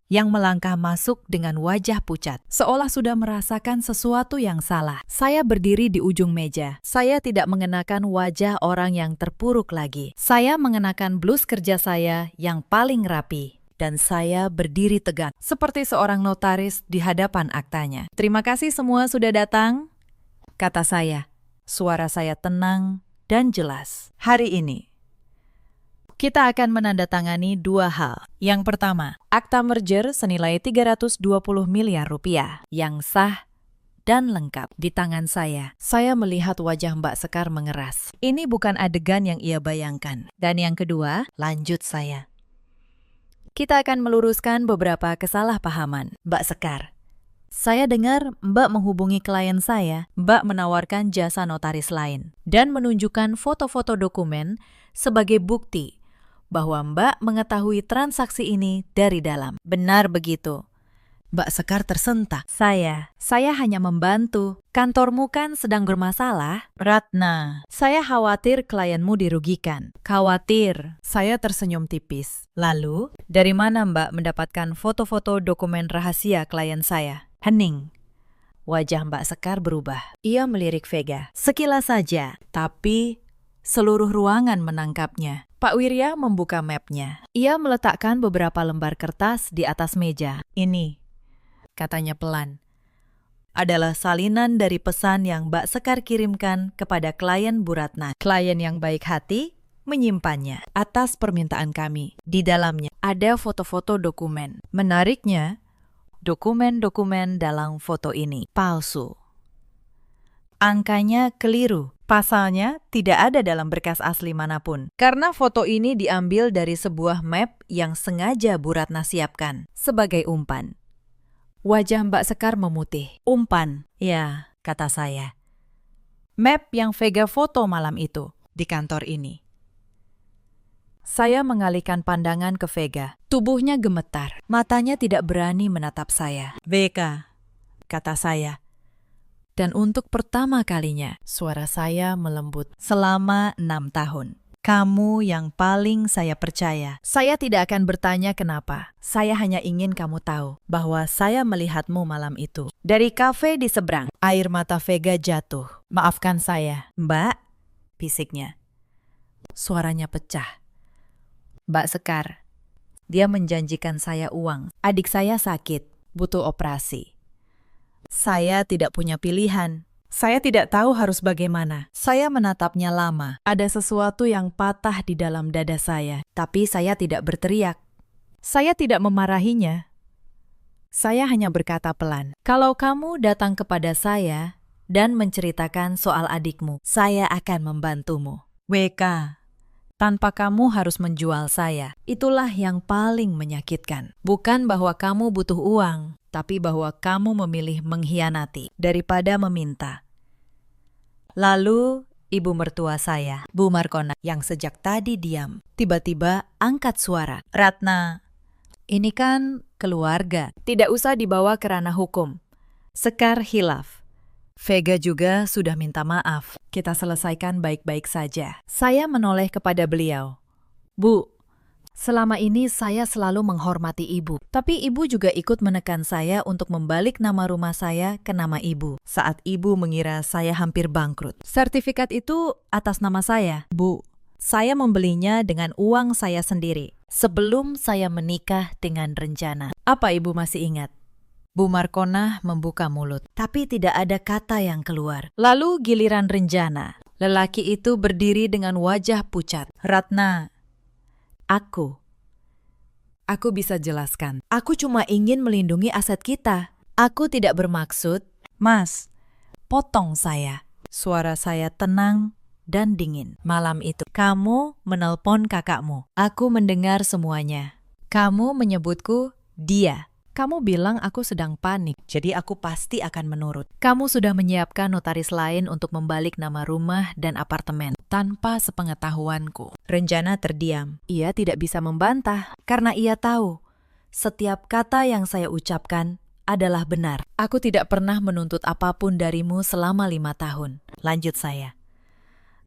yang melangkah masuk dengan wajah pucat, seolah sudah merasakan sesuatu yang salah. Saya berdiri di ujung meja. Saya tidak mengenakan wajah orang yang terpuruk lagi. Saya mengenakan blus kerja saya yang paling rapi. Dan saya berdiri tegak, seperti seorang notaris di hadapan aktanya. Terima kasih semua sudah datang, kata saya. Suara saya tenang dan jelas. Hari ini, kita akan menandatangani dua hal. Yang pertama, akta merger senilai 320 miliar rupiah yang sah dan lengkap di tangan saya. Saya melihat wajah Mbak Sekar mengeras. Ini bukan adegan yang ia bayangkan. Dan yang kedua, lanjut saya. Kita akan meluruskan beberapa kesalahpahaman. Mbak Sekar, saya dengar Mbak menghubungi klien saya. Mbak menawarkan jasa notaris lain dan menunjukkan foto-foto dokumen sebagai bukti bahwa Mbak mengetahui transaksi ini dari dalam. Benar begitu. Mbak Sekar tersentak. Saya hanya membantu. Kantormu kan sedang bermasalah. Ratna, saya khawatir klienmu dirugikan. Khawatir. Saya tersenyum tipis. Lalu, dari mana Mbak mendapatkan foto-foto dokumen rahasia klien saya? Hening. Wajah Mbak Sekar berubah. Ia melirik Vega. Sekilas saja, tapi seluruh ruangan menangkapnya. Pak Wirya membuka mapnya. Ia meletakkan beberapa lembar kertas di atas meja. Ini, katanya pelan, adalah salinan dari pesan yang Mbak Sekar kirimkan kepada klien Bu Ratna. Klien yang baik hati menyimpannya atas permintaan kami. Di dalamnya ada foto-foto dokumen. Menariknya, dokumen-dokumen dalam foto ini palsu. Angkanya keliru. Pasalnya tidak ada dalam berkas asli manapun. Karena foto ini diambil dari sebuah map yang sengaja Bu Ratna siapkan sebagai umpan. Wajah Mbak Sekar memutih. Umpan, ya, kata saya. Map yang Vega foto malam itu di kantor ini. Saya mengalihkan pandangan ke Vega. Tubuhnya gemetar. Matanya tidak berani menatap saya. Vega, kata saya. Dan untuk pertama kalinya, suara saya melembut. Selama 6 tahun. Kamu yang paling saya percaya. Saya tidak akan bertanya kenapa. Saya hanya ingin kamu tahu bahwa saya melihatmu malam itu. Dari kafe di seberang, air mata Vega jatuh. Maafkan saya, Mbak, bisiknya. Suaranya pecah. Mbak Sekar, dia menjanjikan saya uang. Adik saya sakit, butuh operasi. Saya tidak punya pilihan. Saya tidak tahu harus bagaimana. Saya menatapnya lama. Ada sesuatu yang patah di dalam dada saya. Tapi saya tidak berteriak. Saya tidak memarahinya. Saya hanya berkata pelan, kalau kamu datang kepada saya dan menceritakan soal adikmu, saya akan membantumu. WK, tanpa kamu harus menjual saya. Itulah yang paling menyakitkan. Bukan bahwa kamu butuh uang, tapi bahwa kamu memilih mengkhianati daripada meminta. Lalu, ibu mertua saya, Bu Markona, yang sejak tadi diam, tiba-tiba angkat suara. Ratna, ini kan keluarga. Tidak usah dibawa ke ranah hukum. Sekar hilaf. Vega juga sudah minta maaf. Kita selesaikan baik-baik saja. Saya menoleh kepada beliau. Bu, selama ini saya selalu menghormati ibu. Tapi ibu juga ikut menekan saya untuk membalik nama rumah saya ke nama ibu. Saat ibu mengira saya hampir bangkrut. Sertifikat itu atas nama saya. Bu, Saya membelinya dengan uang saya sendiri. Sebelum saya menikah dengan Renjana. Apa ibu masih ingat? Bu Markona membuka mulut, tapi tidak ada kata yang keluar. Lalu giliran Renjana. Lelaki itu berdiri dengan wajah pucat. Ratna, aku bisa jelaskan. Aku cuma ingin melindungi aset kita. Aku tidak bermaksud, Mas, potong saya. Suara saya tenang dan dingin. Malam itu, kamu menelpon kakakmu. Aku mendengar semuanya. Kamu menyebutku dia. Kamu bilang aku sedang panik, jadi aku pasti akan menurut. Kamu sudah menyiapkan notaris lain untuk membalik nama rumah dan apartemen tanpa sepengetahuanku. Renjana terdiam. Ia tidak bisa membantah karena ia tahu setiap kata yang saya ucapkan adalah benar. Aku tidak pernah menuntut apapun darimu selama 5 tahun. Lanjut saya.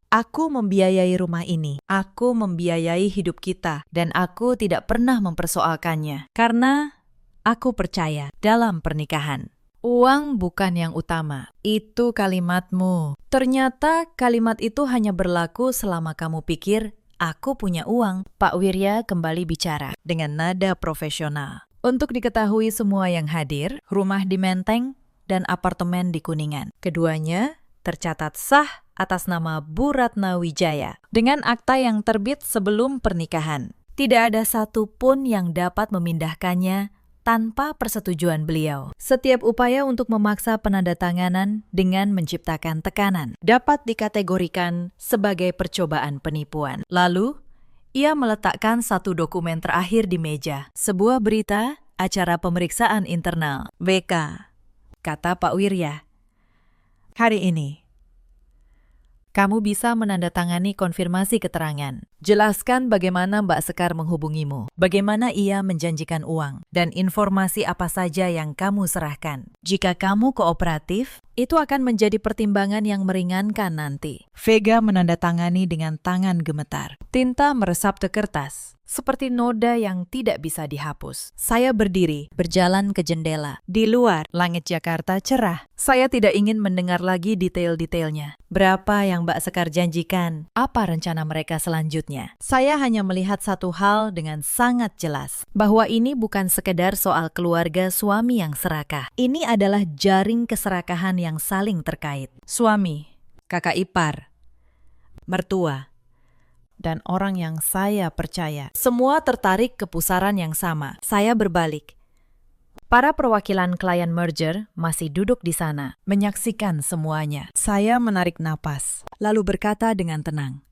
Aku membiayai rumah ini. Aku membiayai hidup kita. Dan aku tidak pernah mempersoalkannya. Karena aku percaya dalam pernikahan. Uang bukan yang utama. Itu kalimatmu. Ternyata kalimat itu hanya berlaku selama kamu pikir aku punya uang. Pak Wirya kembali bicara dengan nada profesional. Untuk diketahui semua yang hadir, rumah di Menteng dan apartemen di Kuningan. Keduanya tercatat sah atas nama Bu Ratna Wijaya dengan akta yang terbit sebelum pernikahan. Tidak ada satupun yang dapat memindahkannya tanpa persetujuan beliau. Setiap upaya untuk memaksa penandatanganan dengan menciptakan tekanan dapat dikategorikan sebagai percobaan penipuan. Lalu, ia meletakkan satu dokumen terakhir di meja. Sebuah berita acara pemeriksaan internal. BK, kata Pak Wirya. Hari ini, kamu bisa menandatangani konfirmasi keterangan. Jelaskan bagaimana Mbak Sekar menghubungimu, bagaimana ia menjanjikan uang, dan informasi apa saja yang kamu serahkan. Jika kamu kooperatif, itu akan menjadi pertimbangan yang meringankan nanti. Vega menandatangani dengan tangan gemetar. Tinta meresap ke kertas, seperti noda yang tidak bisa dihapus. Saya berdiri, berjalan ke jendela. Di luar, langit Jakarta cerah. Saya tidak ingin mendengar lagi detail-detailnya. Berapa yang Mbak Sekar janjikan? Apa rencana mereka selanjutnya? Saya hanya melihat satu hal dengan sangat jelas, bahwa ini bukan sekedar soal keluarga suami yang serakah. Ini adalah jaring keserakahan yang saling terkait. Suami, kakak ipar, mertua, dan orang yang saya percaya. Semua tertarik ke pusaran yang sama. Saya berbalik. Para perwakilan klien merger masih duduk di sana, menyaksikan semuanya. Saya menarik napas, lalu berkata dengan tenang,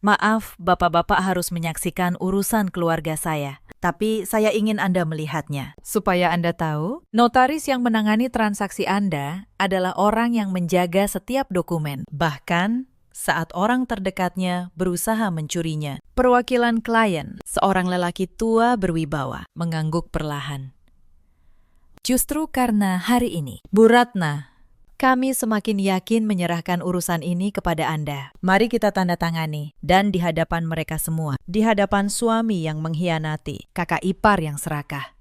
"Maaf, bapak-bapak harus menyaksikan urusan keluarga saya. Tapi saya ingin Anda melihatnya. Supaya Anda tahu, notaris yang menangani transaksi Anda adalah orang yang menjaga setiap dokumen. Bahkan saat orang terdekatnya berusaha mencurinya." Perwakilan klien, seorang lelaki tua berwibawa, mengangguk perlahan. Justru karena hari ini, Bu Ratna, kami semakin yakin menyerahkan urusan ini kepada Anda. Mari kita tanda tangani, dan di hadapan mereka semua, di hadapan suami yang mengkhianati, kakak ipar yang serakah,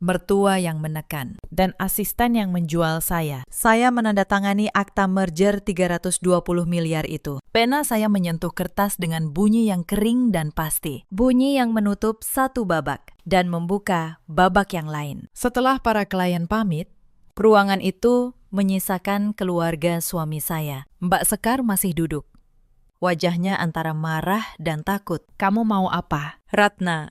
mertua yang menekan, dan asisten yang menjual saya. Saya menandatangani akta merger 320 miliar itu. Pena saya menyentuh kertas dengan bunyi yang kering dan pasti. Bunyi yang menutup satu babak dan membuka babak yang lain. Setelah para klien pamit, ruangan itu menyisakan keluarga suami saya. Mbak Sekar masih duduk. Wajahnya antara marah dan takut. "Kamu mau apa, Ratna?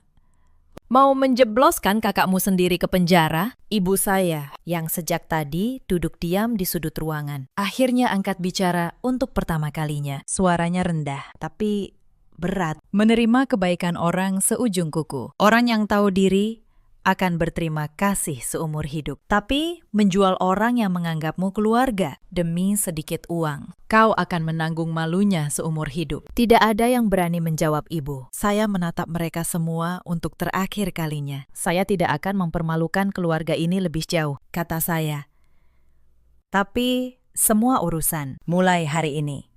Mau menjebloskan kakakmu sendiri ke penjara?" Ibu saya, yang sejak tadi duduk diam di sudut ruangan, akhirnya angkat bicara untuk pertama kalinya. Suaranya rendah, tapi berat. Menerima kebaikan orang seujung kuku. Orang yang tahu diri akan berterima kasih seumur hidup. Tapi menjual orang yang menganggapmu keluarga demi sedikit uang, kau akan menanggung malunya seumur hidup. Tidak ada yang berani menjawab ibu. Saya menatap mereka semua untuk terakhir kalinya. Saya tidak akan mempermalukan keluarga ini lebih jauh, kata saya. Tapi semua urusan, mulai hari ini,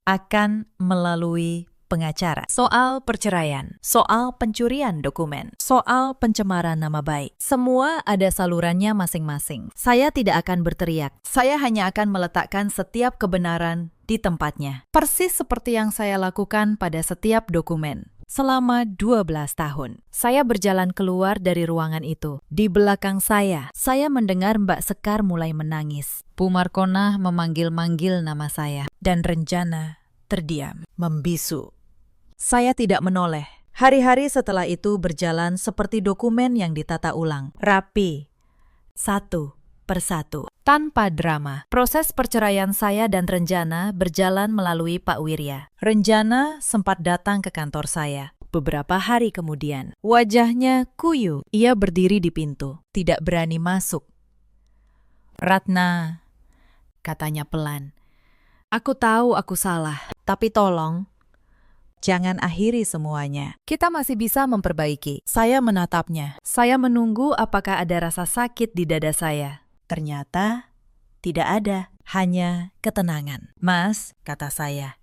akan melalui pengacara. Soal perceraian, soal pencurian dokumen, soal pencemaran nama baik. Semua ada salurannya masing-masing. Saya tidak akan berteriak. Saya hanya akan meletakkan setiap kebenaran di tempatnya. Persis seperti yang saya lakukan pada setiap dokumen. Selama 12 tahun, saya berjalan keluar dari ruangan itu. Di belakang saya mendengar Mbak Sekar mulai menangis. Bu Markonah memanggil-manggil nama saya. Dan Renjana terdiam, membisu. Saya tidak menoleh. Hari-hari setelah itu berjalan seperti dokumen yang ditata ulang. Rapi. Satu persatu. Tanpa drama. Proses perceraian saya dan Renjana berjalan melalui Pak Wirya. Renjana sempat datang ke kantor saya. Beberapa hari kemudian, wajahnya kuyu. Ia berdiri di pintu, tidak berani masuk. Ratna, katanya pelan. Aku tahu aku salah, tapi tolong, jangan akhiri semuanya. Kita masih bisa memperbaiki. Saya menatapnya. Saya menunggu apakah ada rasa sakit di dada saya. Ternyata tidak ada, hanya ketenangan. Mas, kata saya,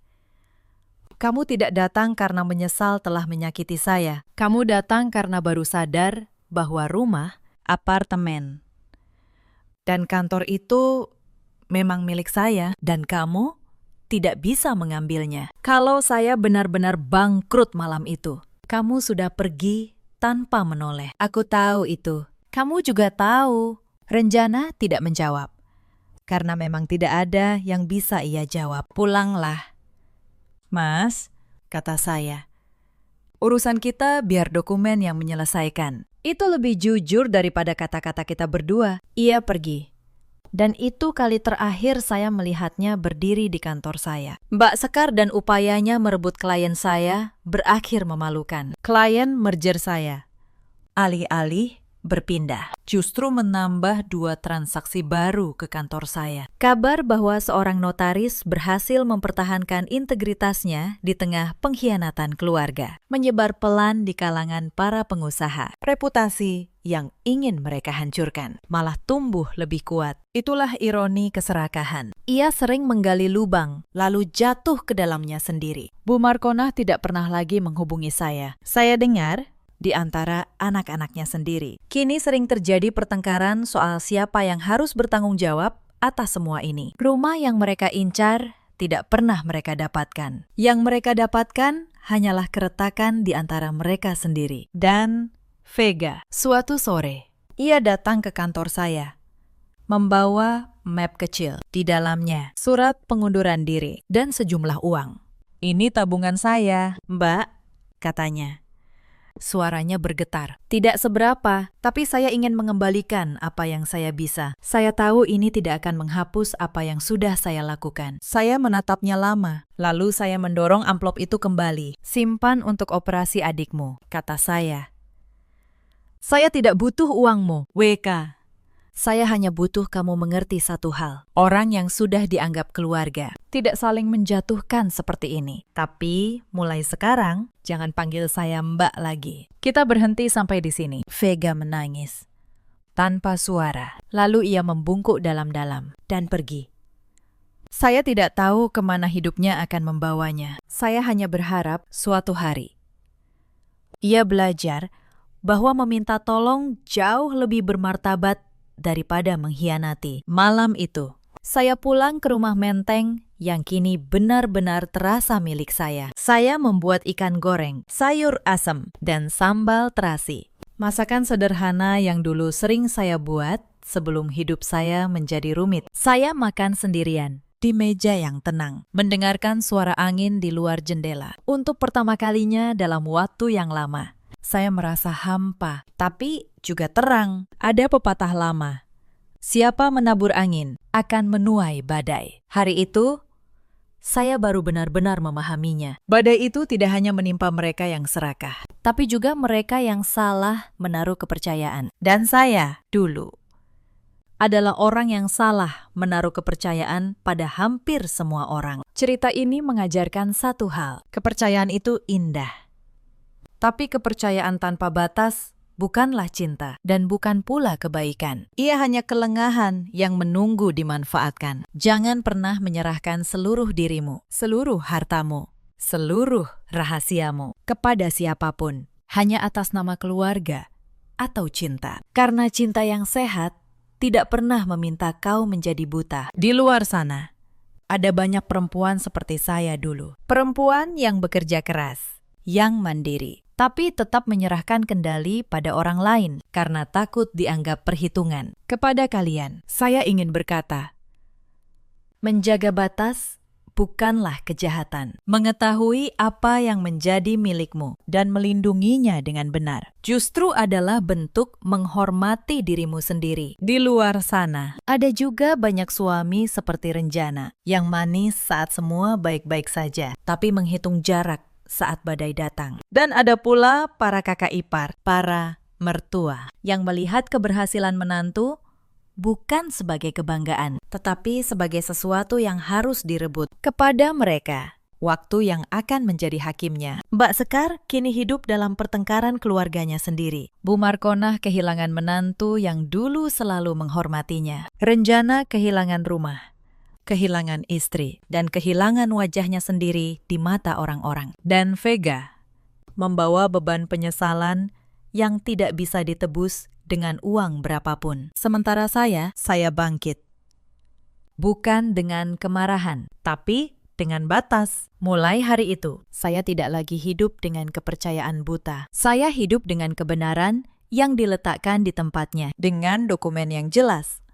kamu tidak datang karena menyesal telah menyakiti saya. Kamu datang karena baru sadar bahwa rumah, apartemen, dan kantor itu memang milik saya, dan kamu tidak bisa mengambilnya. Kalau saya benar-benar bangkrut malam itu, kamu sudah pergi tanpa menoleh. Aku tahu itu. Kamu juga tahu. Renjana tidak menjawab. Karena memang tidak ada yang bisa ia jawab. Pulanglah. Mas, kata saya. Urusan kita biar dokumen yang menyelesaikan. Itu lebih jujur daripada kata-kata kita berdua. Ia pergi. Dan itu kali terakhir saya melihatnya berdiri di kantor saya. Mbak Sekar dan upayanya merebut klien saya berakhir memalukan. Klien merger saya. Alih-alih berpindah, justru menambah 2 transaksi baru ke kantor saya. Kabar bahwa seorang notaris berhasil mempertahankan integritasnya di tengah pengkhianatan keluarga menyebar pelan di kalangan para pengusaha. Reputasi yang ingin mereka hancurkan malah tumbuh lebih kuat. Itulah ironi keserakahan. Ia sering menggali lubang, lalu jatuh ke dalamnya sendiri. Bu Markonah tidak pernah lagi menghubungi saya. Saya dengar di antara anak-anaknya sendiri. Kini sering terjadi pertengkaran soal siapa yang harus bertanggung jawab atas semua ini. Rumah yang mereka incar tidak pernah mereka dapatkan. Yang mereka dapatkan hanyalah keretakan di antara mereka sendiri. Dan Vega, suatu sore, ia datang ke kantor saya, membawa map kecil. Di dalamnya, surat pengunduran diri dan sejumlah uang. Ini tabungan saya, Mbak, katanya. Suaranya bergetar. Tidak seberapa, tapi saya ingin mengembalikan apa yang saya bisa. Saya tahu ini tidak akan menghapus apa yang sudah saya lakukan. Saya menatapnya lama, lalu saya mendorong amplop itu kembali. Simpan untuk operasi adikmu, kata saya. Saya tidak butuh uangmu, WK. Saya hanya butuh kamu mengerti satu hal. Orang yang sudah dianggap keluarga tidak saling menjatuhkan seperti ini. Tapi mulai sekarang, jangan panggil saya Mbak lagi. Kita berhenti sampai di sini. Vega menangis tanpa suara. Lalu ia membungkuk dalam-dalam dan pergi. Saya tidak tahu kemana hidupnya akan membawanya. Saya hanya berharap suatu hari ia belajar bahwa meminta tolong jauh lebih bermartabat daripada mengkhianati. Malam itu, saya pulang ke rumah Menteng yang kini benar-benar terasa milik saya. Saya membuat ikan goreng, sayur asem, dan sambal terasi. Masakan sederhana yang dulu sering saya buat sebelum hidup saya menjadi rumit. Saya makan sendirian di meja yang tenang, mendengarkan suara angin di luar jendela. Untuk pertama kalinya dalam waktu yang lama, saya merasa hampa, tapi juga terang. Ada pepatah lama, siapa menabur angin akan menuai badai. Hari itu, saya baru benar-benar memahaminya. Badai itu tidak hanya menimpa mereka yang serakah, tapi juga mereka yang salah menaruh kepercayaan. Dan saya, dulu, adalah orang yang salah menaruh kepercayaan pada hampir semua orang. Cerita ini mengajarkan satu hal, kepercayaan itu indah. Tapi kepercayaan tanpa batas bukanlah cinta dan bukan pula kebaikan. Ia hanya kelengahan yang menunggu dimanfaatkan. Jangan pernah menyerahkan seluruh dirimu, seluruh hartamu, seluruh rahasiamu kepada siapapun, hanya atas nama keluarga atau cinta. Karena cinta yang sehat tidak pernah meminta kau menjadi buta. Di luar sana, Ada banyak perempuan seperti saya dulu. Perempuan yang bekerja keras, yang mandiri, tapi tetap menyerahkan kendali pada orang lain karena takut dianggap perhitungan. Kepada kalian, saya ingin berkata, menjaga batas bukanlah kejahatan. Mengetahui apa yang menjadi milikmu dan melindunginya dengan benar justru adalah bentuk menghormati dirimu sendiri. Di luar sana, ada juga banyak suami seperti Renjana yang manis saat semua baik-baik saja, tapi menghitung jarak saat badai datang. Dan ada pula para kakak ipar, para mertua yang melihat keberhasilan menantu bukan sebagai kebanggaan, tetapi sebagai sesuatu yang harus direbut. Kepada mereka, waktu yang akan menjadi hakimnya. Mbak Sekar kini hidup dalam pertengkaran keluarganya sendiri. Bu Markonah kehilangan menantu yang dulu selalu menghormatinya. Renjana kehilangan rumah, kehilangan istri, dan kehilangan wajahnya sendiri di mata orang-orang. Dan Vega membawa beban penyesalan yang tidak bisa ditebus dengan uang berapapun. Sementara saya bangkit. Bukan dengan kemarahan, tapi dengan batas. Mulai hari itu, saya tidak lagi hidup dengan kepercayaan buta. Saya hidup dengan kebenaran yang diletakkan di tempatnya, dengan dokumen yang jelas,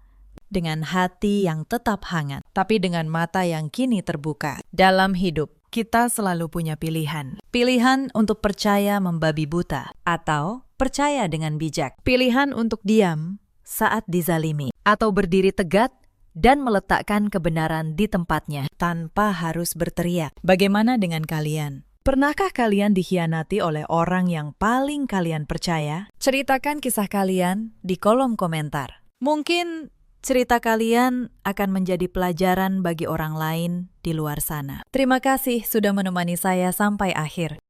dengan hati yang tetap hangat, tapi dengan mata yang kini terbuka. Dalam hidup, kita selalu punya pilihan. Pilihan untuk percaya membabi buta, atau percaya dengan bijak. Pilihan untuk diam saat dizalimi, atau berdiri tegak dan meletakkan kebenaran di tempatnya tanpa harus berteriak. Bagaimana dengan kalian? Pernahkah kalian dikhianati oleh orang yang paling kalian percaya? Ceritakan kisah kalian di kolom komentar. Mungkin cerita kalian akan menjadi pelajaran bagi orang lain di luar sana. Terima kasih sudah menemani saya sampai akhir.